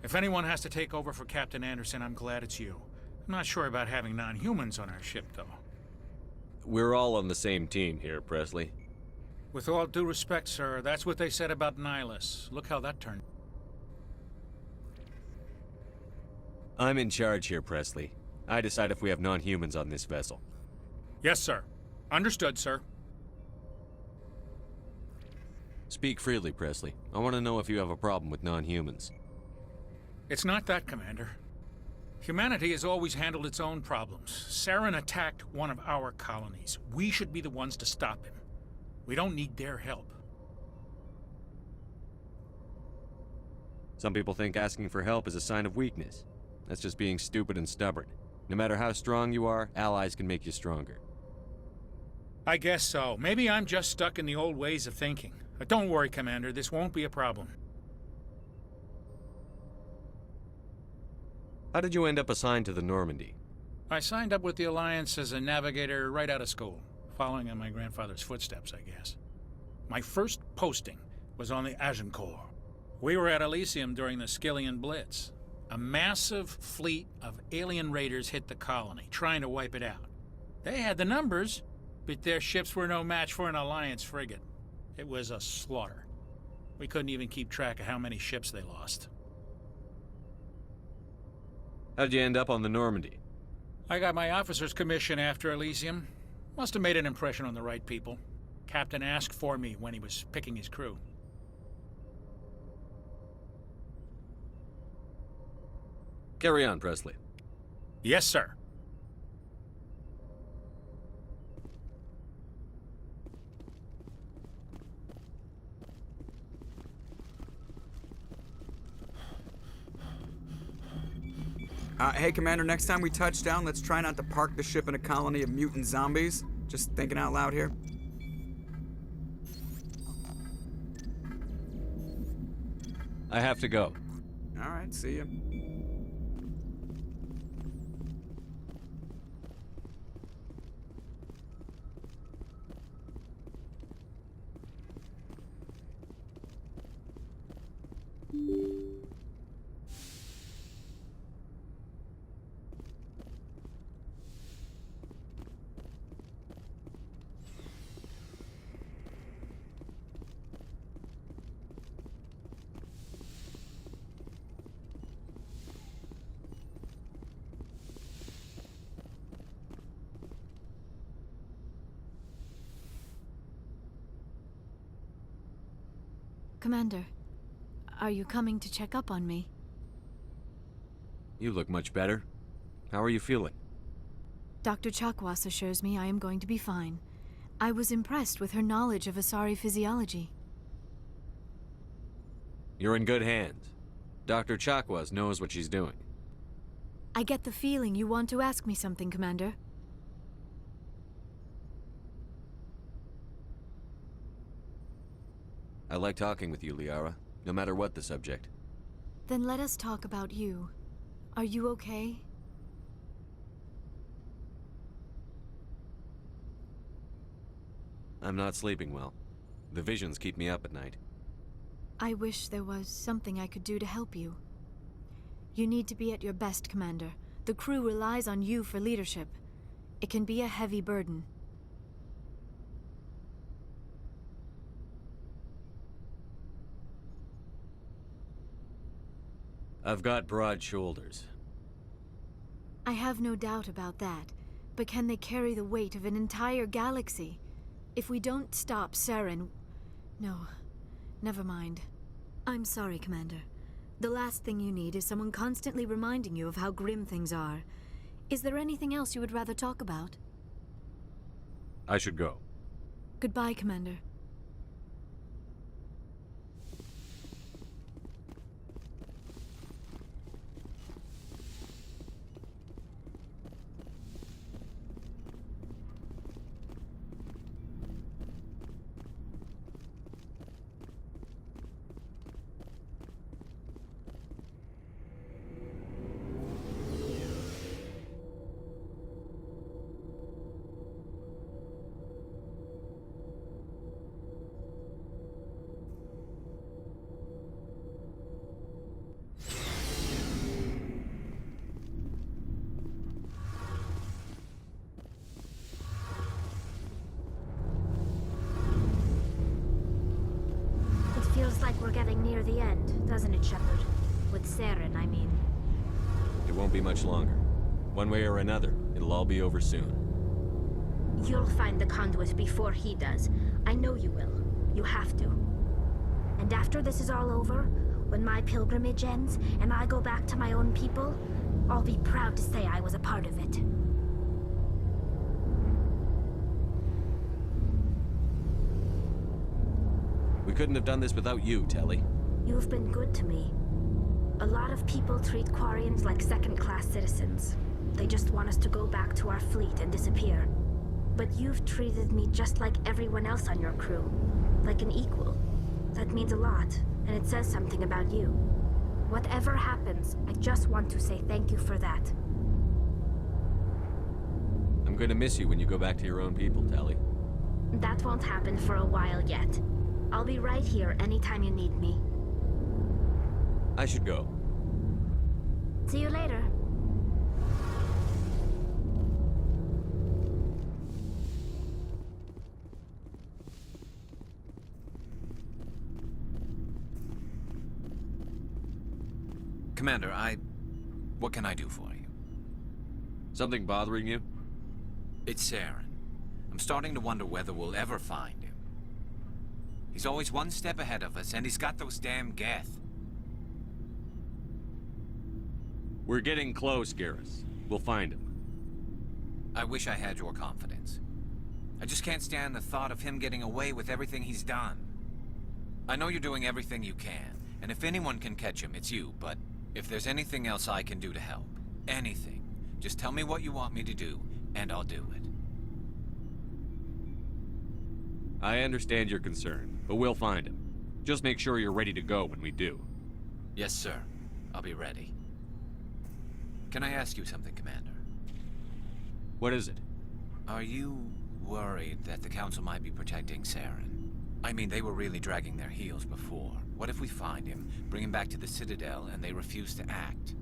If anyone has to take over for Captain Anderson, I'm glad it's you. I'm not sure about having non-humans on our ship, though. We're all on the same team here, Presley. With all due respect, sir, that's what they said about Nihilus. Look how that turned. I'm in charge here, Presley. I decide if we have non-humans on this vessel. Yes, sir. Understood, sir. Speak freely, Presley. I want to know if you have a problem with non-humans. It's not that, Commander. Humanity has always handled its own problems. Saren attacked one of our colonies. We should be the ones to stop him. We don't need their help. Some people think asking for help is a sign of weakness. That's just being stupid and stubborn. No matter how strong you are, allies can make you stronger. I guess so. Maybe I'm just stuck in the old ways of thinking. But don't worry, Commander. This won't be a problem. How did you end up assigned to the Normandy? I signed up with the Alliance as a navigator right out of school, following in my grandfather's footsteps, I guess. My first posting was on the Agincourt. We were at Elysium during the Skillian Blitz. A massive fleet of alien raiders hit the colony, trying to wipe it out. They had the numbers, but their ships were no match for an Alliance frigate. It was a slaughter. We couldn't even keep track of how many ships they lost. How did you end up on the Normandy? I got my officer's commission after Elysium. Must have made an impression on the right people. Captain asked for me when he was picking his crew. Carry on, Presley. Yes, sir. Hey, Commander, next time we touch down, let's try not to park the ship in a colony of mutant zombies. Just thinking out loud here. I have to go. All right, see ya. Commander, are you coming to check up on me? You look much better. How are you feeling? Dr. Chakwas assures me I am going to be fine. I was impressed with her knowledge of Asari physiology. You're in good hands. Dr. Chakwas knows what she's doing. I get the feeling you want to ask me something, Commander. I like talking with you, Liara, no matter what the subject. Then let us talk about you. Are you okay? I'm not sleeping well. The visions keep me up at night. I wish there was something I could do to help you. You need to be at your best, Commander. The crew relies on you for leadership. It can be a heavy burden. I've got broad shoulders. I have no doubt about that, but can they carry the weight of an entire galaxy? If we don't stop Saren... No, never mind. I'm sorry, Commander. The last thing you need is someone constantly reminding you of how grim things are. Is there anything else you would rather talk about? I should go. Goodbye, Commander. doesn't it, Shepard? With Saren, I mean. It won't be much longer. One way or another, it'll all be over soon. You'll find the conduit before he does. I know you will. You have to. And after this is all over, when my pilgrimage ends and I go back to my own people, I'll be proud to say I was a part of it. We couldn't have done this without you, Telly. You've been good to me. A lot of people treat Quarians like second-class citizens. They just want us to go back to our fleet and disappear. But you've treated me just like everyone else on your crew. Like an equal. That means a lot, and it says something about you. Whatever happens, I just want to say thank you for that. I'm gonna miss you when you go back to your own people, Telly. That won't happen for a while yet. I'll be right here anytime you need me. I should go. See you later. Commander, what can I do for you? Something bothering you? It's Saren. I'm starting to wonder whether we'll ever find him. He's always one step ahead of us, and he's got those damn Geth. We're getting close, Garrus. We'll find him. I wish I had your confidence. I just can't stand the thought of him getting away with everything he's done. I know you're doing everything you can, and if anyone can catch him, it's you, but if there's anything else I can do to help, anything, just tell me what you want me to do, and I'll do it. I understand your concern, but we'll find him. Just make sure you're ready to go when we do. Yes, sir. I'll be ready. Can I ask you something, Commander? What is it? Are you worried that the Council might be protecting Saren? I mean, they were really dragging their heels before. What if we find him, bring him back to the Citadel, and they refuse to act?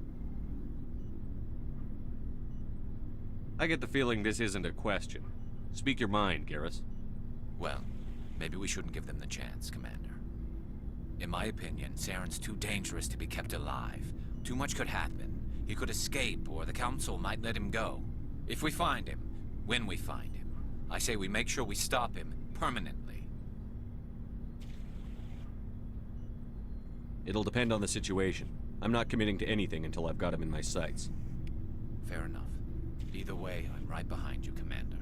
I get the feeling this isn't a question. Speak your mind, Garrus. Well, maybe we shouldn't give them the chance, Commander. In my opinion, Saren's too dangerous to be kept alive. Too much could happen. He could escape, or the Council might let him go. If we find him, when we find him, I say we make sure we stop him permanently. It'll depend on the situation. I'm not committing to anything until I've got him in my sights. Fair enough. Either way, I'm right behind you, Commander.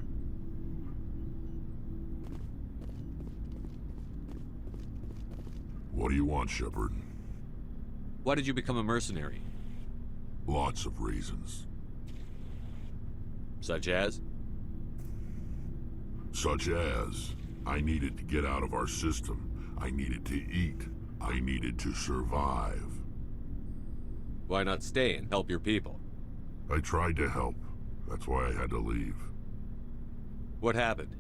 What do you want, Shepard? Why did you become a mercenary? Lots of reasons. Such as? Such as, I needed to get out of our system. I needed to eat. I needed to survive. Why not stay and help your people? I tried to help. That's why I had to leave. What happened?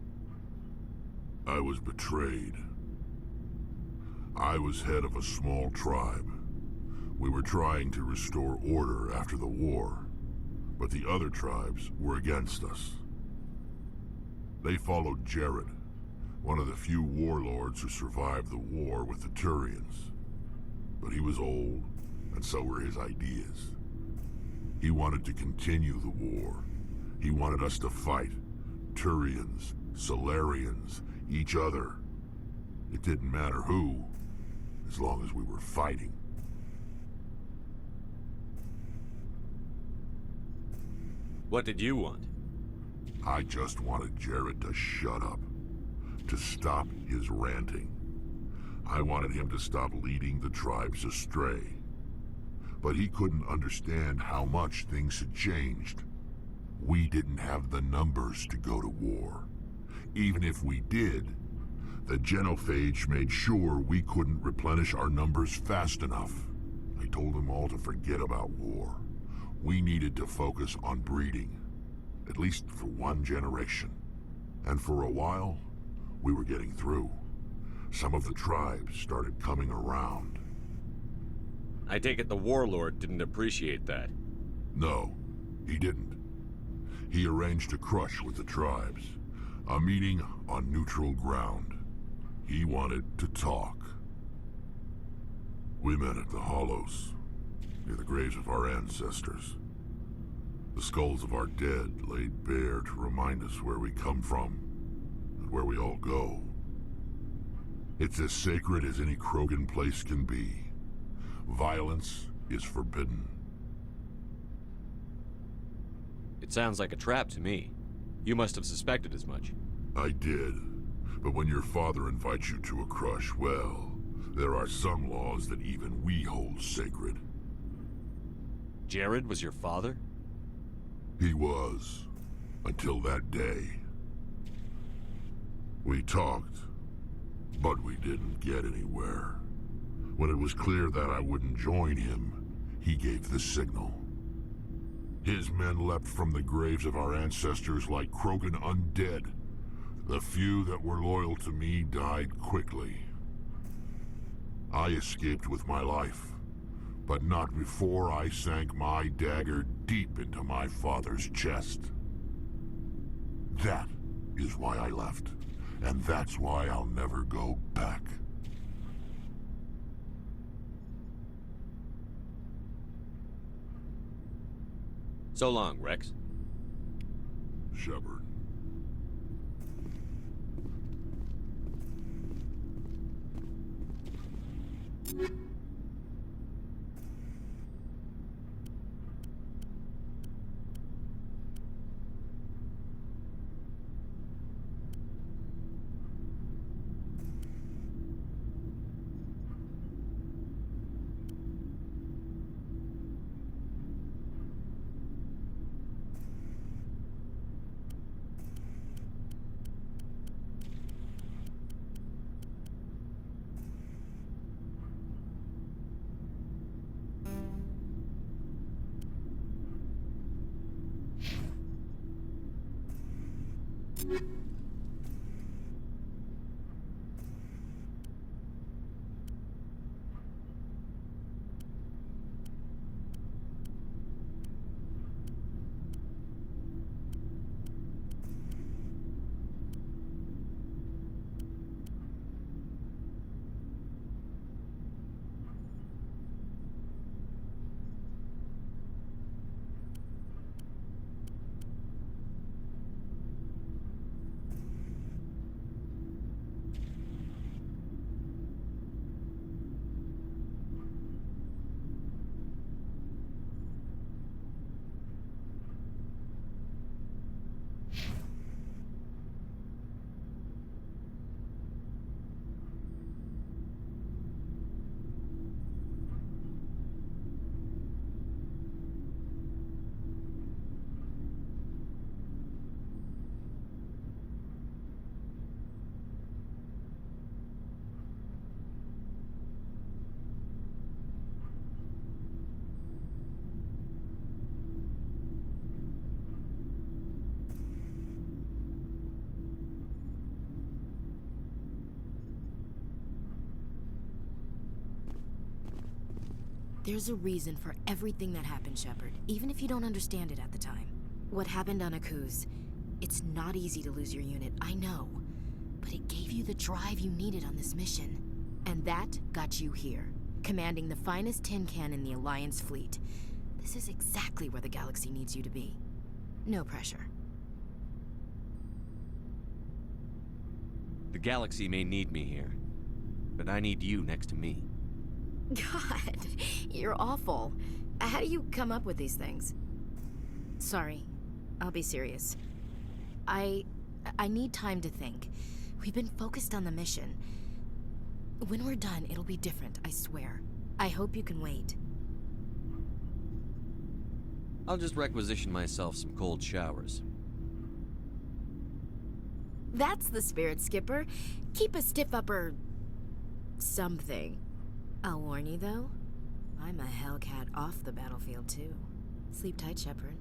I was betrayed. I was head of a small tribe. We were trying to restore order after the war, but the other tribes were against us. They followed Jared, one of the few warlords who survived the war with the Turians. But he was old, and so were his ideas. He wanted to continue the war. He wanted us to fight. Turians, Solarians, each other. It didn't matter who, as long as we were fighting. What did you want? I just wanted Jared to shut up. To stop his ranting. I wanted him to stop leading the tribes astray. But he couldn't understand how much things had changed. We didn't have the numbers to go to war. Even if we did, the genophage made sure we couldn't replenish our numbers fast enough. I told them all to forget about war. We needed to focus on breeding, at least for one generation. And for a while, we were getting through. Some of the tribes started coming around. I take it the warlord didn't appreciate that. No, he didn't. He arranged a crush with the tribes. A meeting on neutral ground. He wanted to talk. We met at the Hollows, near the graves of our ancestors. The skulls of our dead laid bare to remind us where we come from and where we all go. It's as sacred as any Krogan place can be. Violence is forbidden. It sounds like a trap to me. You must have suspected as much. I did. But when your father invites you to a crush, well, there are some laws that even we hold sacred. Jared was your father? He was. Until that day. We talked, but we didn't get anywhere. When it was clear that I wouldn't join him, he gave the signal. His men leapt from the graves of our ancestors like Krogan undead. The few that were loyal to me died quickly. I escaped with my life, but not before I sank my dagger deep into my father's chest. That is why I left, and that's why I'll never go back. So long, Rex. Shepard. There's a reason for everything that happened, Shepard, even if you don't understand it at the time. What happened on Akuz, it's not easy to lose your unit, I know. But it gave you the drive you needed on this mission. And that got you here, commanding the finest tin can in the Alliance fleet. This is exactly where the galaxy needs you to be. No pressure. The galaxy may need me here, but I need you next to me. God, you're awful. How do you come up with these things? Sorry, I'll be serious. I need time to think. We've been focused on the mission. When we're done, it'll be different, I swear. I hope you can wait. I'll just requisition myself some cold showers. That's the spirit, Skipper. Keep a stiff upper... something. I'll warn you, though. I'm a Hellcat off the battlefield, too. Sleep tight, Shepard.